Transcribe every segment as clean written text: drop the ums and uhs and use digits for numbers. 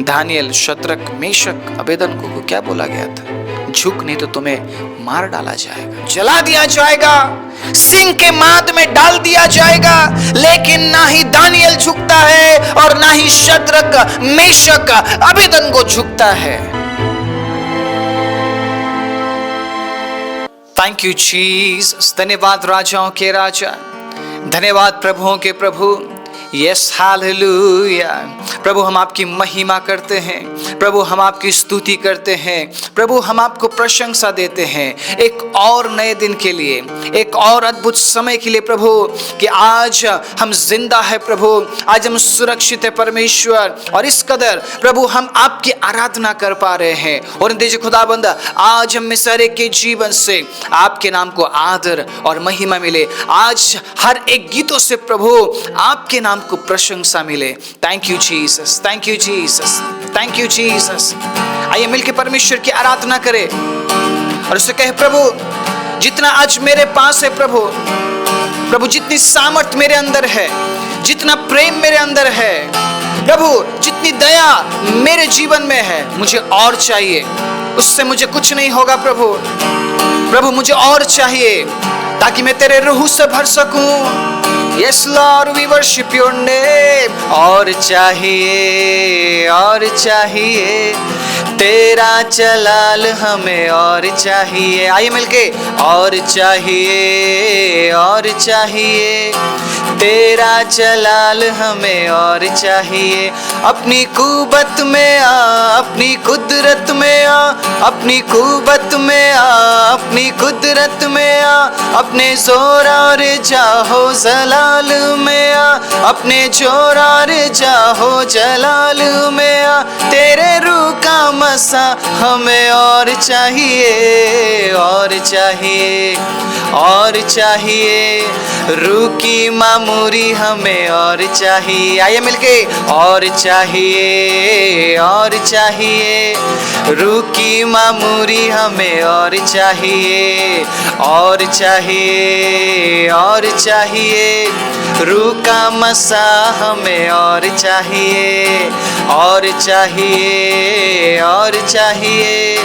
Daniel, Shadrach, Meshach, Abednego को क्या बोला गया था? झुक नहीं तो तुम्हें मार डाला जाएगा, जला दिया जाएगा, सिंह के माद में डाल दिया जाएगा। लेकिन ना ही दानियल झुकता है और ना ही शद्रक, मेशक, अबेदनगो झुकता है। Thank you Jesus. धन्यवाद राजाओं के राजा, धन्यवाद प्रभुओं के प्रभु। Yes, hallelujah. प्रभु हम आपकी महिमा करते हैं, प्रभु हम आपकी स्तुति करते हैं, प्रभु हम आपको प्रशंसा देते हैं एक और नए दिन के लिए, एक और अद्भुत समय के लिए प्रभु, कि आज हम जिंदा है प्रभु, आज हम सुरक्षित है परमेश्वर। और इस कदर प्रभु हम आपकी आराधना कर पा रहे हैं। और दीजिए खुदाबंद, आज हम में सारे के जीवन से आपके नाम को आदर और महिमा मिले। आज हर एक गीतों से प्रभु आपके नाम को प्रशंसा मिले। Thank you Jesus, thank you Jesus, thank you Jesus. आइए मिलकर परमेश्वर की आराधना करें और उसे कहे, प्रभु जितना आज मेरे पास है प्रभु, प्रभु जितनी सामर्थ मेरे अंदर है, जितना प्रेम मेरे अंदर है प्रभु, जितनी दया मेरे जीवन में है, मुझे और चाहिए। उससे मुझे कुछ नहीं होगा प्रभु, प्रभु मुझे और चाहिए ताकि मैं तेरे रूह से भर सकूं। Yes Lord, we worship your name। और चाहिए तेरा जलाल हमें और चाहिए। आइए मिलके, और चाहिए तेरा जलाल हमें और चाहिए। अपनी कुव्वत में आ, अपनी कुदरत में आ, अपनी कुव्वत में आ, अपनी कुदरत में आ, अपने जोर और जाहो जलाल में आ, अपने जोर और जाहो जलाल में आ। तेरे रूह का मसा हमें और चाहिए, और चाहिए रूह की मामूरी हमें और चाहिए। आइए मिलके, और चाहिए रूह की मामूरी हमें और चाहिए, और चाहिए रूह का मसा हमें और चाहिए, और चाहिए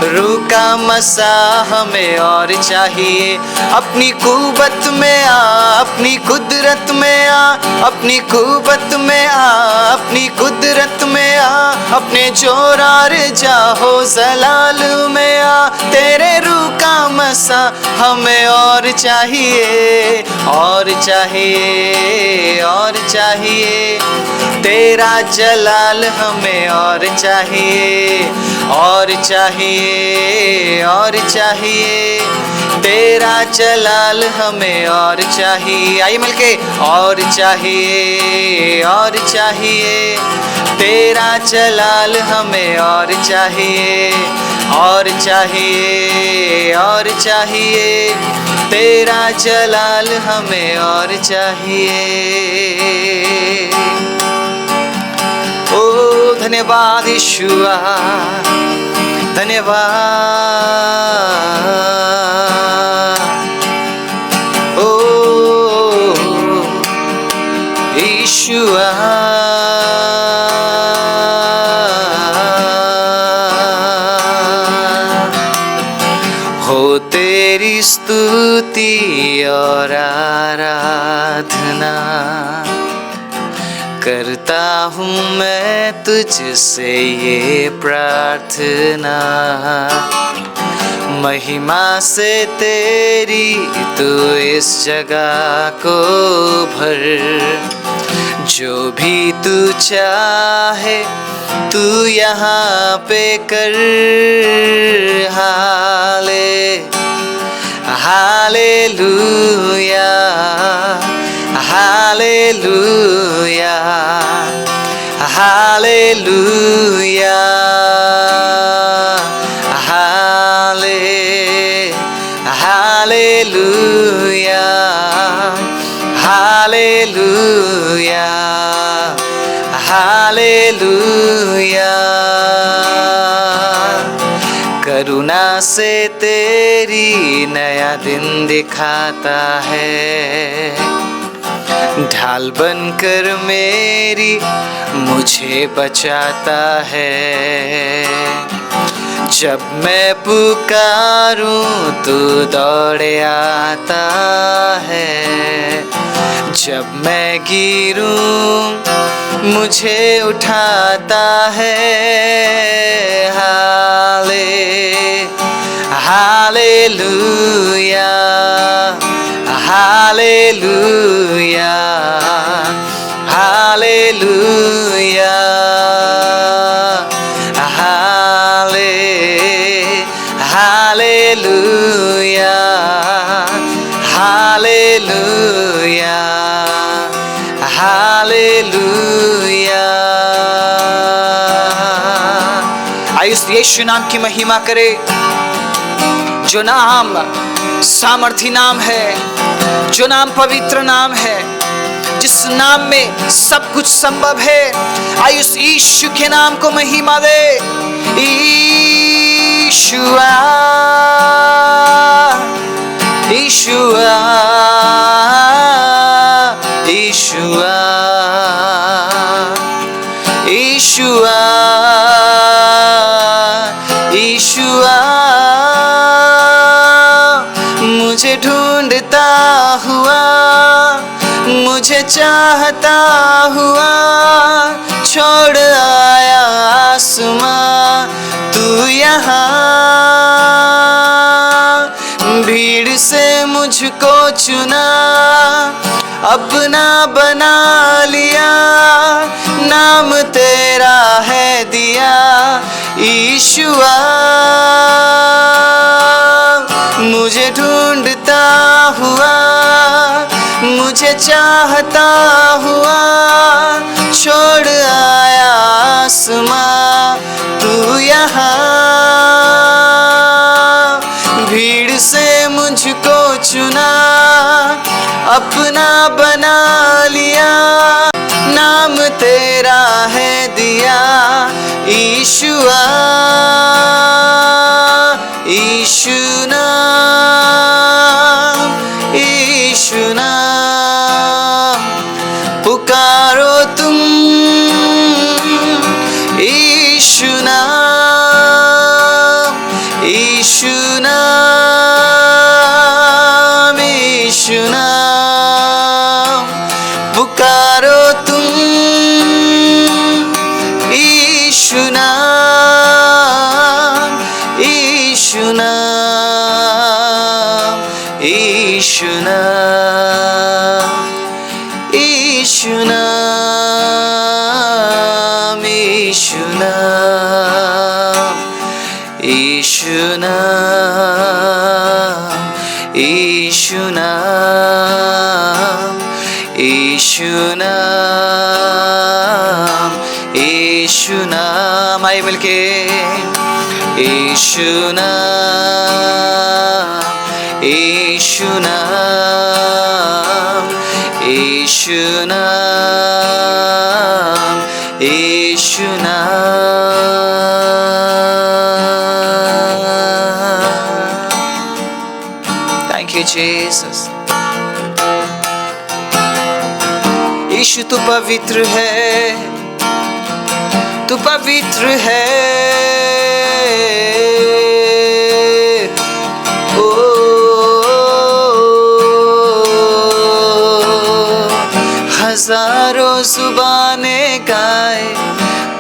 रूह का मसा हमें और चाहिए। अपनी कुव्वत में आ, अपनी कुदरत में आ, अपनी कुव्वत में आ, अपनी कुदरत में आ, अपने जोर और जाहो जलाल में आ। तेरे रूह का मसा हमें और चाहिए, और चाहिए तेरा जलाल हमें और चाहिए, और चाहिए तेरा जलाल हमें और चाहिए। आइए मिलके, और चाहिए तेरा जलाल हमें और चाहिए, और चाहिए तेरा जलाल हमें और चाहिए। ओ धन्यवाद यीशुआ, धन्यवाद ओ यीशुआ। हो तेरी स्तुति और आराधना करता हूँ मैं तुझसे ये प्रार्थना। महिमा से तेरी तू इस जगह को भर, जो भी तू चाहे तू यहाँ पे कर। Hallelujah, hallelujah, hallelujah, hallelujah, hallelujah, hallelujah. करुणा से तेरी नया दिन दिखाता है, ढाल बनकर मेरी मुझे बचाता है। जब मैं पुकारूं तो दौड़े आता है। जब मैं गिरूं मुझे उठाता है। Hallelujah, hallelujah, hallelujah, hallelujah, hallelujah, hallelujah. आइए उस यीशु नाम की महिमा करे, जो नाम सामर्थी नाम है, जो नाम पवित्र नाम है, जिस नाम में सब कुछ संभव है। आइए उस यीशु के नाम को महिमा दे। यीशुआ, यीशुआ, यीशुआ, यीशुआ, यीशुआ। मुझे ढूंढता हुआ, मुझे चाहता हुआ, छोड़ आया आसमां तू यहाँ। भीड़ से मुझको चुना, अपना बना लिया, नाम तेरा है दिया यीशुआ। मुझे ढूंढता हुआ, मुझे चाहता हुआ, छोड़ आया आसमां तू यहाँ। भीड़ से मुझको चुना, अपना बना लिया, नाम तेरा है दिया यीशुआ। यीशु नाम, यीशु नाम, पुकारो तुम यीशु नाम, यीशु नाम, यीशु नाम, पुकारो तुम यीशु नाम, यीशु नाम, यीशु नाम, यीशु नाम, यीशु नाम, यीशु नाम, यीशु नाम, यीशु नाम, यीशु नाम। आइए मिलके यीशु नाम, यीशु नाम, यीशु नाम, यीशु नाम। Thank you Jesus. यीशु तू पवित्र है, तू पवित्र है। ओ हजारों जुबानें गाए,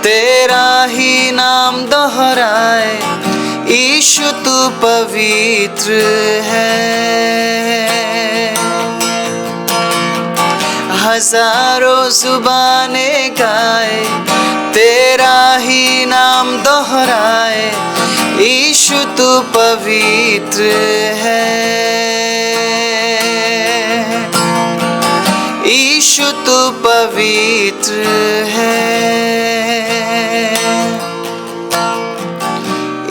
तेरा ही नाम दोहराए। यीशु तू पवित्र है। हजारों जुबानें गाए, तेरा ही नाम दोहराए। यीशु तू पवित्र है। यीशु तू पवित्र है।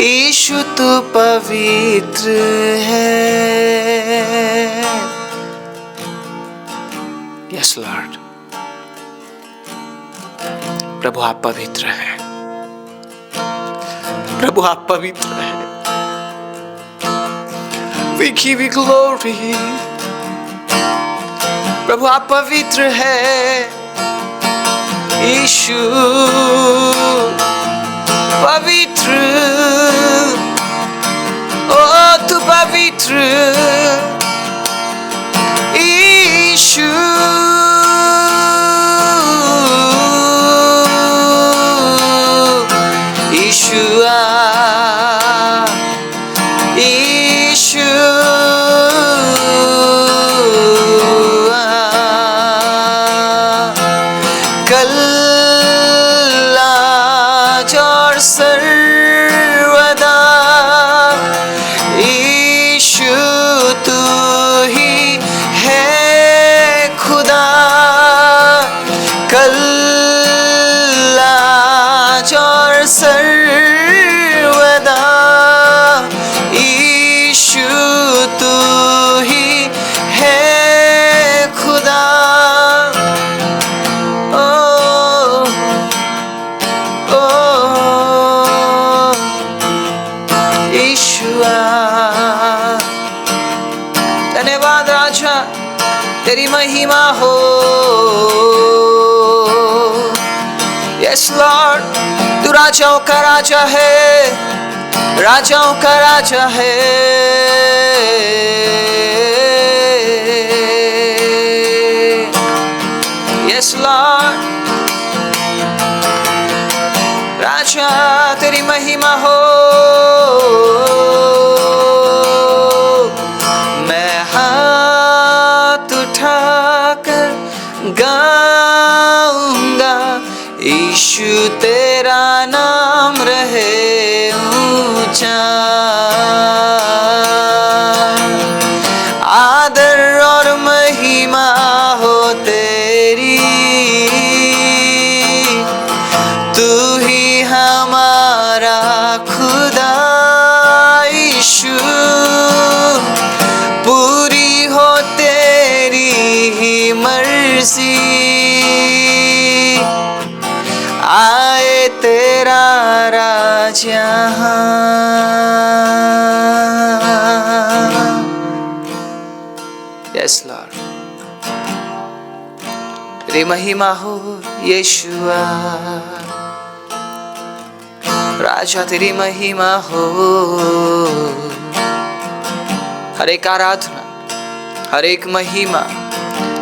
यीशु तू पवित्र है। यस लॉर्ड, प्रभु आप पवित्र हैं। प्रभु आप पवित्र हैं। We give you glory. प्रभु आप पवित्र है, यीशु पवित्र, ओ तू पवित्र यीशु, यीशुआ यीशु, कल आज और सर्वदा यीशु तू ही है खुदा, कल आज और सर्वदा यीशु तू ही है खुदा। ओ यीशुआ, धन्यवाद राजा, तेरी महिमा हो। यस लॉर्ड, तू राजाओं का राजा है, राजाओं का राजा है। यस लॉर्ड, राजा तेरी महिमा हो। मैं हाथ उठाकर गाऊंगा, यीशु तेरा नाम रहे ऊंचा, आदर और महिमा हो तेरी, तू ही हमारा खुदा यीशु, पूरी हो तेरी ही मर्जी, आए तेरा राज यहाँ। यस लॉर्ड, तेरी महिमा हो यीशुआ, राजा तेरी महिमा हो। हर एक आराधना, हर एक महिमा,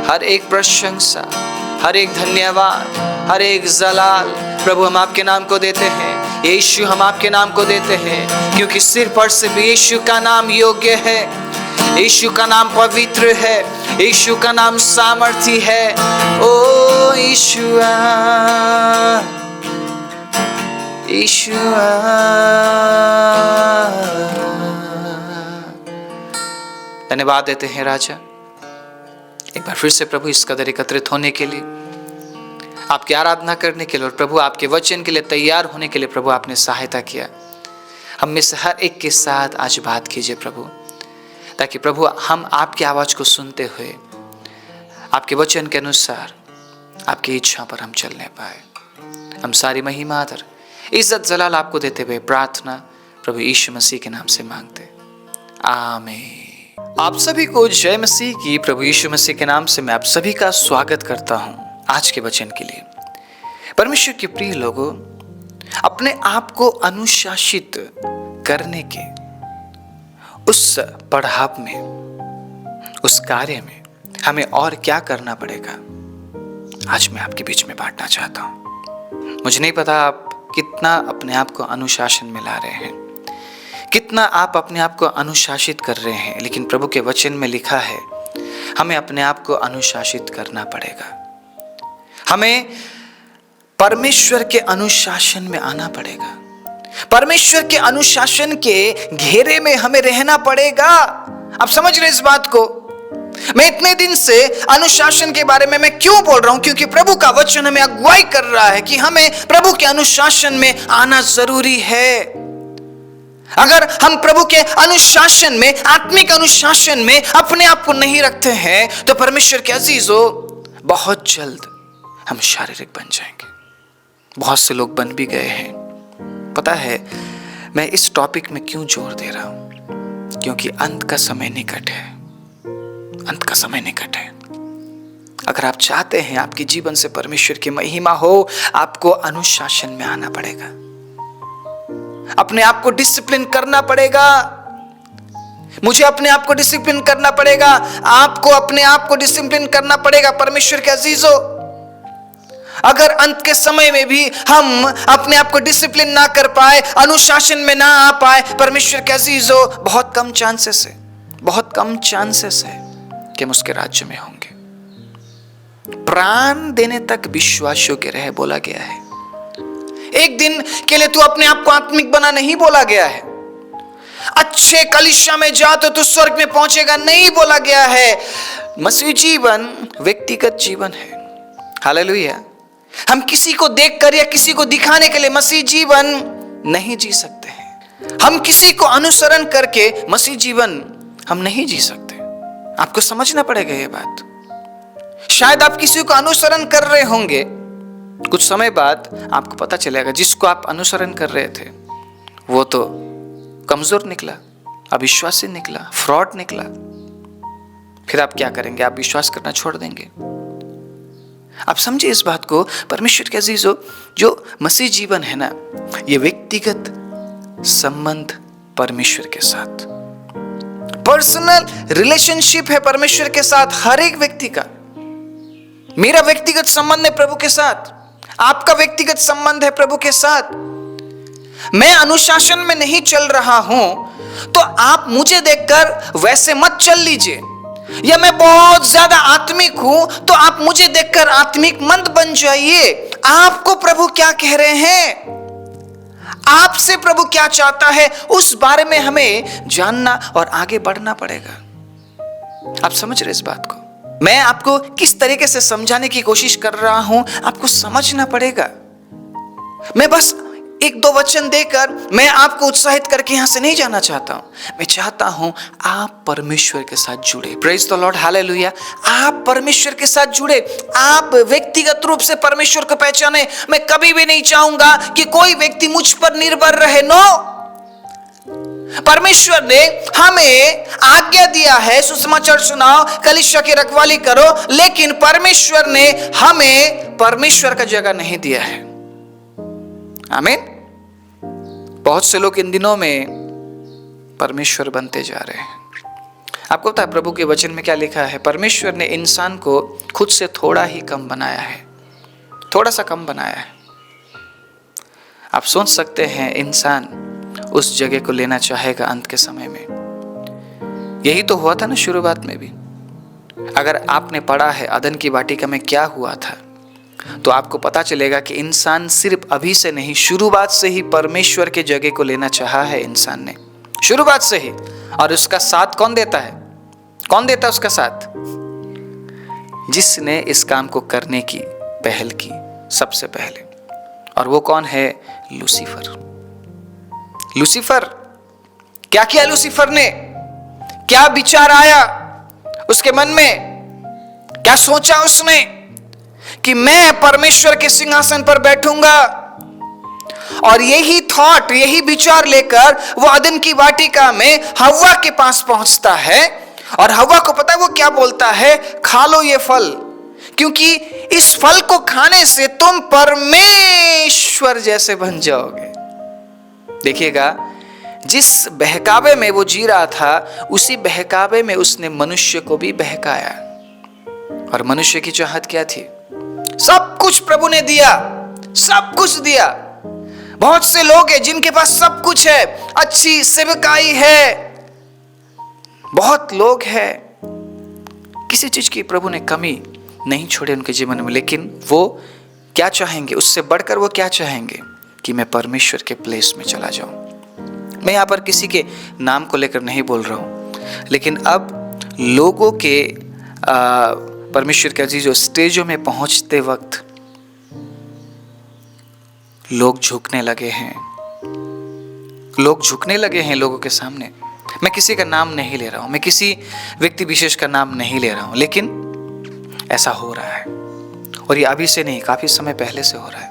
हर एक प्रशंसा, हर एक धन्यवाद, हर एक जलाल प्रभु हम आपके नाम को देते हैं। यीशु हम आपके नाम को देते हैं, क्योंकि सिर पर से भी यीशु का नाम योग्य है, यीशु का नाम पवित्र है, यीशु का नाम सामर्थी है। ओ यीशुआ, यीशुआ, धन्यवाद देते हैं राजा, एक बार फिर से प्रभु इस कदर एकत्रित होने के लिए, आपकी आराधना करने के लिए और प्रभु आपके वचन के लिए तैयार होने के लिए प्रभु आपने सहायता किया। हम में से हर एक के साथ आज बात कीजिए प्रभु, ताकि प्रभु हम आपकी आवाज़ को सुनते हुए आपके वचन के अनुसार आपकी इच्छा पर हम चलने पाए। हम सारी महिमा, आदर, इज्जत, जलाल आपको देते हुए प्रार्थना प्रभु यीशु मसीह के नाम से मांगते, आमीन। आप सभी को जय मसीह की। प्रभु यीशु मसीह के नाम से मैं आप सभी का स्वागत करता हूं आज के वचन के लिए। परमेश्वर के प्रिय लोगों, अपने आप को अनुशासित करने के उस पड़ाव में, उस कार्य में हमें और क्या करना पड़ेगा, आज मैं आपके बीच में बांटना चाहता हूं। मुझे नहीं पता आप कितना अपने आप को अनुशासन में ला रहे हैं, कितना आप अपने आप को अनुशासित कर रहे हैं, लेकिन प्रभु के वचन में लिखा है हमें अपने आप को अनुशासित करना पड़ेगा। हमें परमेश्वर के अनुशासन में आना पड़ेगा, परमेश्वर के अनुशासन के घेरे में हमें रहना पड़ेगा। आप समझ रहे इस बात को? मैं इतने दिन से अनुशासन के बारे में मैं क्यों बोल रहा हूं? क्योंकि प्रभु का वचन हमें अगुवाई कर रहा है कि हमें प्रभु के अनुशासन में आना जरूरी है। अगर हम प्रभु के अनुशासन में, आत्मिक अनुशासन में अपने आप को नहीं रखते हैं, तो परमेश्वर के अजीजों, बहुत जल्द हम शारीरिक बन जाएंगे। बहुत से लोग बन भी गए हैं। पता है मैं इस टॉपिक में क्यों जोर दे रहा हूं? क्योंकि अंत का समय निकट है, अंत का समय निकट है। अगर आप चाहते हैं आपके जीवन से परमेश्वर की महिमा हो, आपको अनुशासन में आना पड़ेगा, अपने आप को डिसिप्लिन करना पड़ेगा। मुझे अपने आप को डिसिप्लिन करना पड़ेगा, आपको अपने आप को डिसिप्लिन करना पड़ेगा। परमेश्वर के अजीजों, अगर अंत के समय में भी हम अपने आप को डिसिप्लिन ना कर पाए, अनुशासन में ना आ पाए, परमेश्वर के अजीजों, बहुत कम चांसेस है कि हम उसके राज्य में होंगे। प्राण देने तक विश्वास योग्य रहे बोला गया है। एक दिन के लिए तू अपने आप को आत्मिक बना नहीं बोला गया है। अच्छे कलीसिया में जा तो तू स्वर्ग में पहुंचेगा नहीं बोला गया है। मसीह जीवन व्यक्तिगत जीवन है। हालेलुया। हम किसी को देखकर या किसी को दिखाने के लिए मसीह जीवन नहीं जी सकते हैं। हम किसी को अनुसरण करके मसीह जीवन हम नहीं जी सकते। आपको समझना पड़ेगा ये बात। शायद आप किसी को अनुसरण कर रहे होंगे, कुछ समय बाद आपको पता चलेगा जिसको आप अनुसरण कर रहे थे वो तो कमजोर निकला, अविश्वासी निकला, फ्रॉड निकला। फिर आप क्या करेंगे? आप विश्वास करना छोड़ देंगे। आप समझिए इस बात को। परमेश्वर के अजीजों, जो मसीह जीवन है ना, ये व्यक्तिगत संबंध परमेश्वर के साथ, पर्सनल रिलेशनशिप है परमेश्वर के साथ हर एक व्यक्ति का। मेरा व्यक्तिगत संबंध है प्रभु के साथ, आपका व्यक्तिगत संबंध है प्रभु के साथ। मैं अनुशासन में नहीं चल रहा हूं तो आप मुझे देखकर वैसे मत चल लीजिए, या मैं बहुत ज्यादा आत्मिक हूं तो आप मुझे देखकर आत्मिक मत बन जाइए। आपको प्रभु क्या कह रहे हैं, आपसे प्रभु क्या चाहता है, उस बारे में हमें जानना और आगे बढ़ना पड़ेगा। आप समझ रहे इस बात को? मैं आपको किस तरीके से समझाने की कोशिश कर रहा हूं, आपको समझना पड़ेगा। मैं बस एक दो वचन देकर मैं आपको उत्साहित करके यहां से नहीं जाना चाहता हूं। मैं चाहता हूं आप परमेश्वर के साथ जुड़े। Praise the Lord, hallelujah. आप परमेश्वर के साथ जुड़े, आप व्यक्तिगत रूप से परमेश्वर को पहचाने। मैं कभी भी नहीं चाहूंगा कि कोई व्यक्ति मुझ पर निर्भर रहे। नो, परमेश्वर ने हमें आज्ञा दिया है सुसमाचार सुनाओ, कलीसिया की रखवाली करो, लेकिन परमेश्वर ने हमें परमेश्वर का जगह नहीं दिया है। आमीन। बहुत से लोग इन दिनों में परमेश्वर बनते जा रहे हैं। आपको पता है प्रभु के वचन में क्या लिखा है? परमेश्वर ने इंसान को खुद से थोड़ा ही कम बनाया है, थोड़ा सा कम बनाया है। आप सोच सकते हैं इंसान उस जगह को लेना चाहेगा अंत के समय में। यही तो हुआ था ना शुरुआत में भी। अगर आपने पढ़ा है अदन की वाटिका में क्या हुआ था, तो आपको पता चलेगा कि इंसान सिर्फ अभी से नहीं, शुरुआत से ही परमेश्वर के जगह को लेना चाहा है इंसान ने, शुरुआत से ही। और उसका साथ कौन देता है? कौन देता है उसका साथ? जिसने इस काम को करने की पहल की सबसे पहले, और वो कौन है? लूसीफर। लूसीफर, क्या किया लूसीफर ने? क्या विचार आया उसके मन में? क्या सोचा उसने कि मैं परमेश्वर के सिंहासन पर बैठूंगा? और यही थॉट, यही विचार लेकर वो अदन की वाटिका में हव्वा के पास पहुंचता है, और हव्वा को पता है वो क्या बोलता है? खा लो ये फल, क्योंकि इस फल को खाने से तुम परमेश्वर जैसे बन जाओगे। देखिएगा, जिस बहकावे में वो जी रहा था, उसी बहकावे में उसने मनुष्य को भी बहकाया। और मनुष्य की चाहत क्या थी? सब कुछ प्रभु ने दिया, सब कुछ दिया। बहुत से लोग हैं जिनके पास सब कुछ है, अच्छी सेवकाई है, बहुत लोग हैं, किसी चीज की प्रभु ने कमी नहीं छोड़ी उनके जीवन में। लेकिन वो क्या चाहेंगे? उससे बढ़कर वो क्या चाहेंगे? कि मैं परमेश्वर के प्लेस में चला जाऊं। मैं यहां पर किसी के नाम को लेकर नहीं बोल रहा हूं, लेकिन अब लोगों के परमेश्वर के अजीजों स्टेजों में पहुंचते वक्त लोग झुकने लगे हैं, लोग झुकने लगे हैं लोगों के सामने। मैं किसी का नाम नहीं ले रहा हूं, मैं किसी व्यक्ति विशेष का नाम नहीं ले रहा हूं, लेकिन ऐसा हो रहा है। और ये अभी से नहीं, काफी समय पहले से हो रहा है।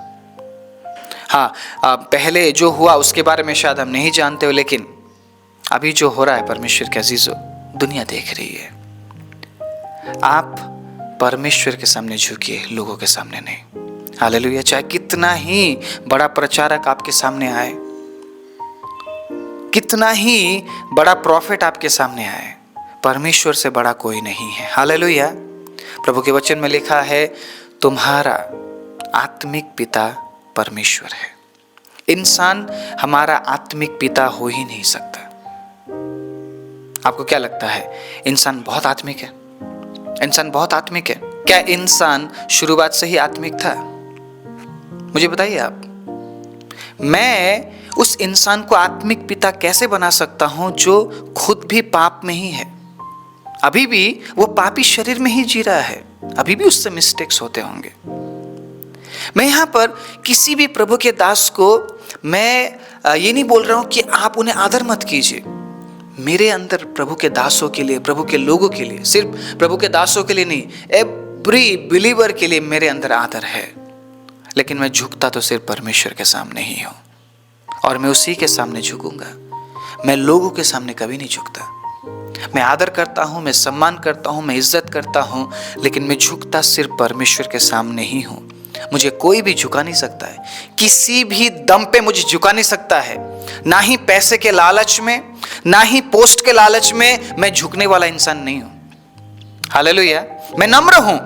हाँ, पहले जो हुआ उसके बारे में शायद हम नहीं जानते हो, लेकिन अभी जो हो रहा है परमेश्वर के अजीजों, दुनिया देख रही है। आप परमेश्वर के सामने झुकिए, लोगों के सामने नहीं। हालेलुया। चाहे कितना ही बड़ा प्रचारक आपके सामने आए, कितना ही बड़ा प्रॉफिट आपके सामने आए, परमेश्वर से बड़ा कोई नहीं है। हालेलुया। प्रभु के वचन में लिखा है, तुम्हारा आत्मिक पिता परमेश्वर है। इंसान हमारा आत्मिक पिता हो ही नहीं सकता। आपको क्या लगता है, इंसान बहुत आत्मिक है? इंसान बहुत आत्मिक है? क्या इंसान शुरुआत से ही आत्मिक था? मुझे बताइए आप। मैं उस इंसान को आत्मिक पिता कैसे बना सकता हूं जो खुद भी पाप में ही है? अभी भी वो पापी शरीर में ही जी रहा है, अभी भी उससे मिस्टेक्स होते होंगे। मैं यहां पर किसी भी प्रभु के दास को मैं ये नहीं बोल रहा हूं कि आप उन्हें आदर मत कीजिए। मेरे अंदर प्रभु के दासों के लिए, प्रभु के लोगों के लिए, सिर्फ प्रभु के दासों के लिए नहीं, एवरी बिलीवर के लिए मेरे अंदर आदर है। लेकिन मैं झुकता तो सिर्फ परमेश्वर के सामने ही हूं, और मैं उसी के सामने झुकूंगा। मैं लोगों के सामने कभी नहीं झुकता। मैं आदर करता हूं, मैं सम्मान करता हूं, मैं इज्जत करता हूं, लेकिन मैं झुकता सिर्फ परमेश्वर के सामने ही हूं। मुझे कोई भी झुका नहीं सकता है, किसी भी दम पे मुझे झुका नहीं सकता है। ना ही पैसे के लालच में, ना ही पोस्ट के लालच में मैं झुकने वाला इंसान नहीं हूं। हालेलुया। मैं नम्र हूं,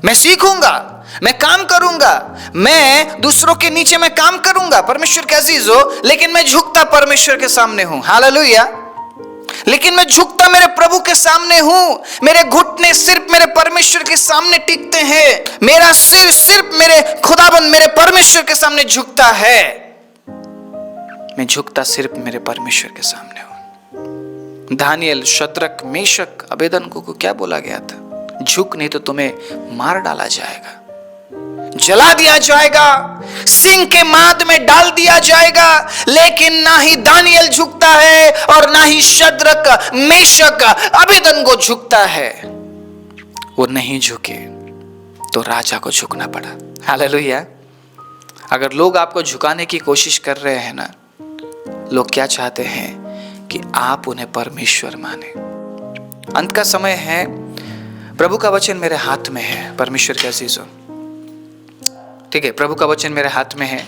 मैं सीखूंगा, मैं काम करूंगा, मैं दूसरों के नीचे मैं काम करूंगा, परमेश्वर के अजीज हो, लेकिन मैं झुकता परमेश्वर के सामने हूं। हालेलुया। लेकिन मैं झुकता मेरे प्रभु के सामने हूं। मेरे घुटने सिर्फ मेरे परमेश्वर के सामने टिकते हैं। मेरा सिर सिर्फ मेरे खुदाबंद, मेरे परमेश्वर के सामने झुकता है। मैं झुकता सिर्फ मेरे परमेश्वर के सामने हूं। दानियल, शद्रक, मेशक, अबेदनको को क्या बोला गया था? झुक नहीं तो तुम्हें मार डाला जाएगा, जला दिया जाएगा, सिंह के माद में डाल दिया जाएगा। लेकिन ना ही दानियल झुकता है और ना ही शद्रक, मेशक, अबेदनको झुकता है। वो नहीं झुके तो राजा को झुकना पड़ा। हालेलुया। अगर लोग आपको झुकाने की कोशिश कर रहे हैं ना, लोग क्या चाहते हैं कि आप उन्हें परमेश्वर माने। अंत का समय है, प्रभु का वचन मेरे हाथ में है। परमेश्वर के अजीजों, ठीक है, प्रभु का वचन मेरे हाथ में है।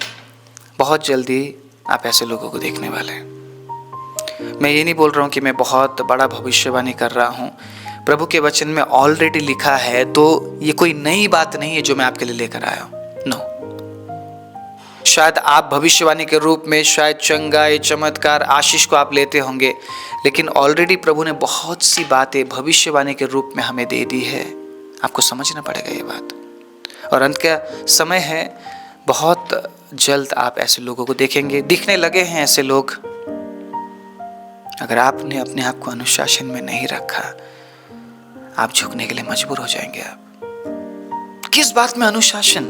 बहुत जल्दी आप ऐसे लोगों को देखने वाले हैं। मैं ये नहीं बोल रहा हूँ कि मैं बहुत बड़ा भविष्यवाणी कर रहा हूँ। प्रभु के वचन में ऑलरेडी लिखा है, तो ये कोई नई बात नहीं है जो मैं आपके लिए लेकर आया हूँ। नो, शायद आप भविष्यवाणी के रूप में शायद चंगाई, चमत्कार, आशीष को आप लेते होंगे, लेकिन ऑलरेडी प्रभु ने बहुत सी बातें भविष्यवाणी के रूप में हमें दे दी है। आपको समझना पड़ेगा ये बात। और अंत का समय है, बहुत जल्द आप ऐसे लोगों को देखेंगे, दिखने लगे हैं ऐसे लोग। अगर आपने अपने आप को अनुशासन में नहीं रखा, आप झुकने के लिए मजबूर हो जाएंगे। आप किस बात में अनुशासन?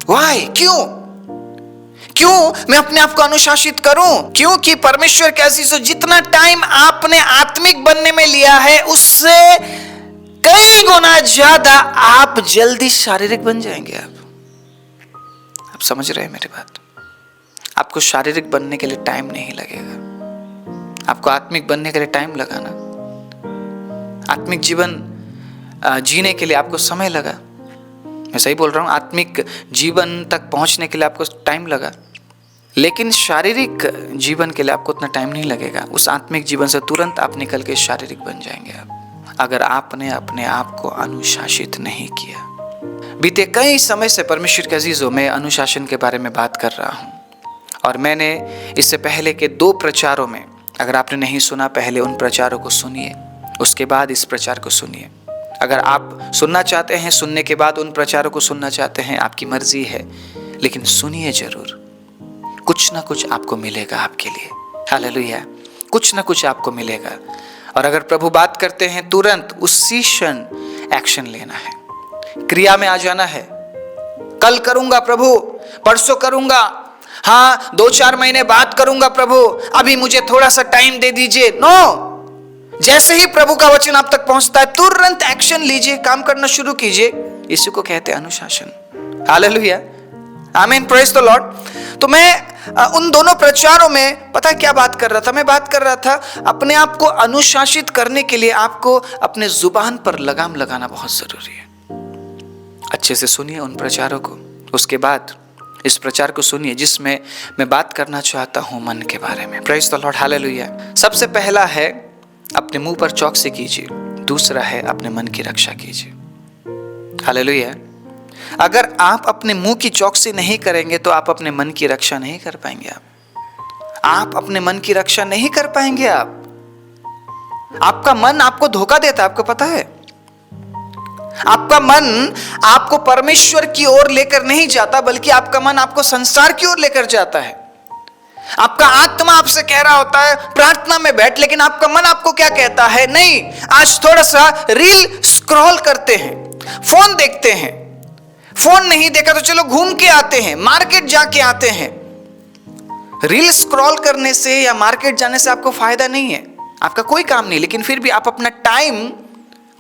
Why? क्यों मैं अपने आप को अनुशासित करूं? क्योंकि परमेश्वर कैसी सो, जितना टाइम आपने आत्मिक बनने में लिया है, उससे कई गुना ज्यादा आप जल्दी शारीरिक बन जाएंगे। आप समझ रहे हैं मेरी बात? आपको शारीरिक बनने के लिए टाइम नहीं लगेगा, आपको आत्मिक बनने के लिए टाइम लगाना। आत्मिक जीवन जीने के लिए आपको समय लगा। मैं सही बोल रहा हूँ, आत्मिक जीवन तक पहुंचने के लिए आपको टाइम लगा, लेकिन शारीरिक जीवन के लिए आपको उतना टाइम नहीं लगेगा। उस आत्मिक जीवन से तुरंत आप निकल के शारीरिक बन जाएंगे आप, अगर आपने अपने आप को अनुशासित नहीं किया। बीते कई समय से परमेश्वर के अजीजों, मैं अनुशासन के बारे में बात कर रहा हूँ, और मैंने इससे पहले के 2 प्रचारों में, अगर आपने नहीं सुना, पहले उन प्रचारों को सुनिए, उसके बाद इस प्रचार को सुनिए। अगर आप सुनना चाहते हैं, सुनने के बाद उन प्रचारों को सुनना चाहते हैं, आपकी मर्जी है, लेकिन सुनिए जरूर। कुछ ना कुछ आपको मिलेगा आपके लिए। हालेलुया। कुछ ना कुछ आपको मिलेगा। और अगर प्रभु बात करते हैं, तुरंत उसी क्षण एक्शन लेना है, क्रिया में आ जाना है। कल करूंगा प्रभु, परसों करूंगा, हाँ 2-4 महीने बाद करूंगा प्रभु, अभी मुझे थोड़ा सा टाइम दे दीजिए। नो, जैसे ही प्रभु का वचन आप तक पहुंचता है, तुरंत एक्शन लीजिए, काम करना शुरू कीजिए। इसी को कहते हैं अनुशासन। हालेलुया, आमीन, प्रेज द लॉर्ड। तो मैं उन दोनों प्रचारों में पता क्या बात कर रहा था? मैं बात कर रहा था अपने आप को अनुशासित करने के लिए आपको अपने जुबान पर लगाम लगाना बहुत जरूरी है। अच्छे से सुनिए उन प्रचारों को, उसके बाद इस प्रचार को सुनिए जिसमें मैं बात करना चाहता हूं मन के बारे में। Praise the Lord, hallelujah. सबसे पहला है अपने मुंह पर चौकसी कीजिए, दूसरा है अपने मन की रक्षा कीजिए। हालेलुया। अगर आप अपने मुंह की चौकसी नहीं करेंगे तो आप अपने मन की रक्षा नहीं कर पाएंगे। आप अपने मन की रक्षा नहीं कर पाएंगे। आपका मन आपको धोखा देता है, आपको पता है? आपका मन आपको परमेश्वर की ओर लेकर नहीं जाता, बल्कि आपका मन आपको संसार की ओर लेकर जाता है। आपका आत्मा आपसे कह रहा होता है प्रार्थना में बैठ, लेकिन आपका मन आपको क्या कहता है? नहीं, आज थोड़ा सा रील स्क्रॉल करते हैं, फोन देखते हैं। फोन नहीं देखा तो चलो घूम के आते हैं, मार्केट जाके आते हैं। रील स्क्रॉल करने से या मार्केट जाने से आपको फायदा नहीं है, आपका कोई काम नहीं, लेकिन फिर भी आप अपना टाइम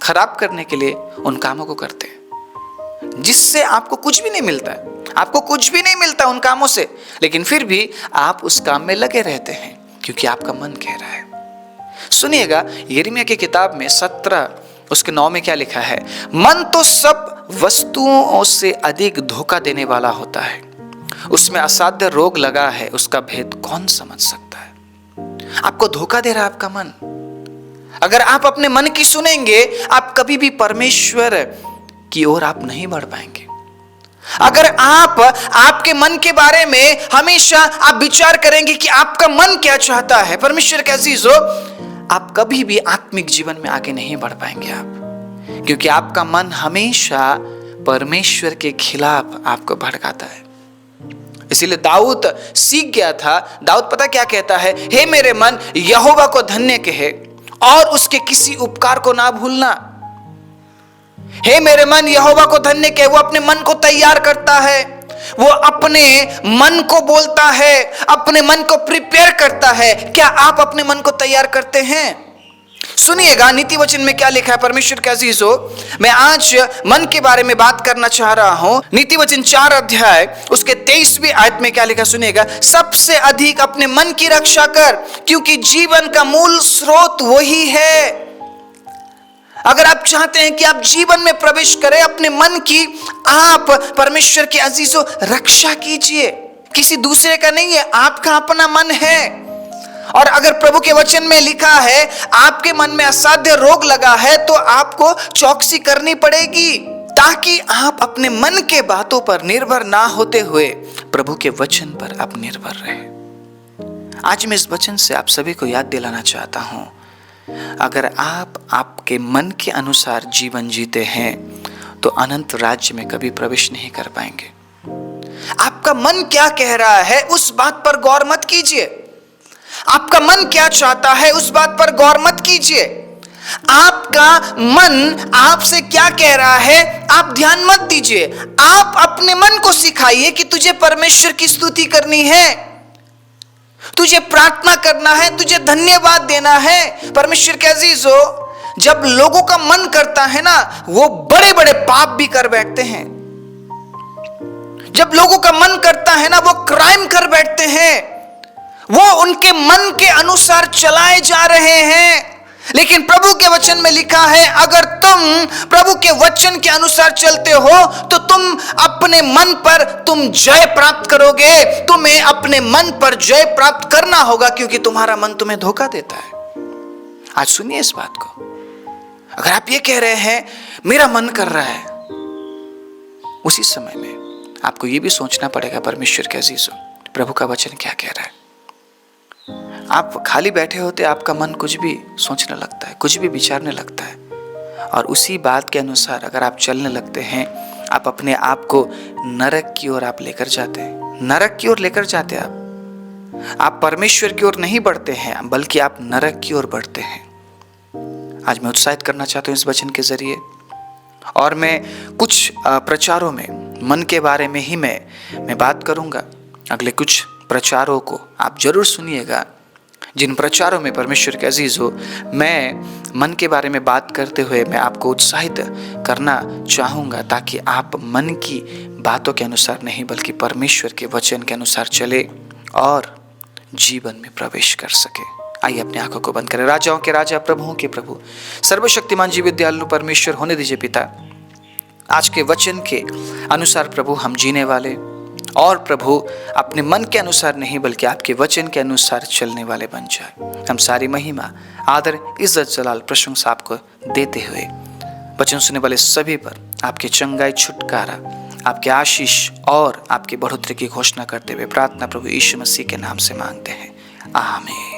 खराब करने के लिए उन कामों को करते हैं जिससे आपको कुछ भी नहीं मिलता है। आपको कुछ भी नहीं मिलता उन कामों से, लेकिन फिर भी आप उस काम में लगे रहते हैं क्योंकि आपका मन कह रहा है। सुनिएगा, यिर्मयाह की किताब में 17 उसके 9 में क्या लिखा है? मन तो सब वस्तुओं से अधिक धोखा देने वाला होता है, उसमें असाध्य रोग लगा है, उसका भेद कौन समझ सकता है? आपको धोखा दे रहा है आपका मन। अगर आप अपने मन की सुनेंगे, आप कभी भी परमेश्वर की ओर आप नहीं बढ़ पाएंगे। अगर आप आपके मन के बारे में हमेशा आप विचार करेंगे कि आपका मन क्या चाहता है, परमेश्वर के अजीजो, आप कभी भी आत्मिक जीवन में आगे नहीं बढ़ पाएंगे आप, क्योंकि आपका मन हमेशा परमेश्वर के खिलाफ आपको भड़काता है। इसीलिए दाऊद सीख गया था। दाऊद पता क्या कहता है? हे मेरे मन, यहोवा को धन्य कहे और उसके किसी उपकार को ना भूलना। हे मेरे मन, यहोवा को धन्य कहे। वो अपने मन को तैयार करता है, वो अपने मन को बोलता है, अपने मन को प्रिपेयर करता है। क्या आप अपने मन को तैयार करते हैं? सुनिएगा नीति वचन में क्या लिखा है परमेश्वर के अजीजों। मैं आज मन के बारे में बात करना चाह रहा हूं। नीति वचन 4 अध्याय उसके 23वीं आयत में क्या लिखा? सुनिएगा, सबसे अधिक अपने मन की रक्षा कर, क्योंकि जीवन का मूल स्रोत वही है। अगर आप चाहते हैं कि आप जीवन में प्रवेश करें, अपने मन की आप परमेश्वर के अजीजों रक्षा कीजिए। किसी दूसरे का नहीं है, आपका अपना मन है। और अगर प्रभु के वचन में लिखा है आपके मन में असाध्य रोग लगा है, तो आपको चौकसी करनी पड़ेगी ताकि आप अपने मन के बातों पर निर्भर ना होते हुए प्रभु के वचन पर आप निर्भर रहे। आज मैं इस वचन से आप सभी को याद दिलाना चाहता हूं, अगर आप आपके मन के अनुसार जीवन जीते हैं तो अनंत राज्य में कभी प्रवेश नहीं कर पाएंगे। आपका मन क्या कह रहा है उस बात पर गौर मत कीजिए। आपका मन क्या चाहता है उस बात पर गौर मत कीजिए। आपका मन आपसे क्या कह रहा है आप ध्यान मत दीजिए। आप अपने मन को सिखाइए कि तुझे परमेश्वर की स्तुति करनी है, तुझे प्रार्थना करना है, तुझे धन्यवाद देना है। परमेश्वर के अजीजों, जब लोगों का मन करता है ना, वो बड़े बड़े पाप भी कर बैठते हैं। जब लोगों का मन करता है ना, वो क्राइम कर बैठते हैं। वो उनके मन के अनुसार चलाए जा रहे हैं। लेकिन प्रभु के वचन में लिखा है, अगर तुम प्रभु के वचन के अनुसार चलते हो तो तुम अपने मन पर तुम जय प्राप्त करोगे। तुम्हें अपने मन पर जय प्राप्त करना होगा, क्योंकि तुम्हारा मन तुम्हें धोखा देता है। आज सुनिए इस बात को। अगर आप ये कह रहे हैं मेरा मन कर रहा है, उसी समय में आपको ये भी सोचना पड़ेगा परमेश्वर के अजीजों, प्रभु का वचन क्या कह रहा है। आप खाली बैठे होते, आपका मन कुछ भी सोचने लगता है, कुछ भी विचारने लगता है, और उसी बात के अनुसार अगर आप चलने लगते हैं, आप अपने आप को नरक की ओर आप लेकर जाते हैं। नरक की ओर लेकर जाते हैं आप परमेश्वर की ओर नहीं बढ़ते हैं, बल्कि आप नरक की ओर बढ़ते हैं। आज मैं उत्साहित करना चाहता हूँ इस वचन के जरिए, और मैं कुछ प्रचारों में मन के बारे में ही मैं बात करूँगा। अगले कुछ प्रचारों को आप जरूर सुनिएगा, जिन प्रचारों में परमेश्वर के अजीजों मैं मन के बारे में बात करते हुए मैं आपको उत्साहित करना चाहूँगा, ताकि आप मन की बातों के अनुसार नहीं बल्कि परमेश्वर के वचन के अनुसार चले और जीवन में प्रवेश कर सके। आइए अपनी आंखों को बंद करें। राजाओं के राजा, प्रभुओं के प्रभु, सर्वशक्तिमान जीवित दयालु परमेश्वर होने दीजिए पिता, आज के वचन के अनुसार प्रभु हम जीने वाले और प्रभु अपने मन के अनुसार नहीं बल्कि आपके वचन के अनुसार चलने वाले बन जाए। हम सारी महिमा, आदर, इज्जत, जलाल, प्रशंसा आपको देते हुए वचन सुनने वाले सभी पर आपके चंगाई, छुटकारा, आपके आशीष और आपकी बढ़ोतरी की घोषणा करते हुए प्रार्थना प्रभु यीशु मसीह के नाम से मांगते हैं, आमीन।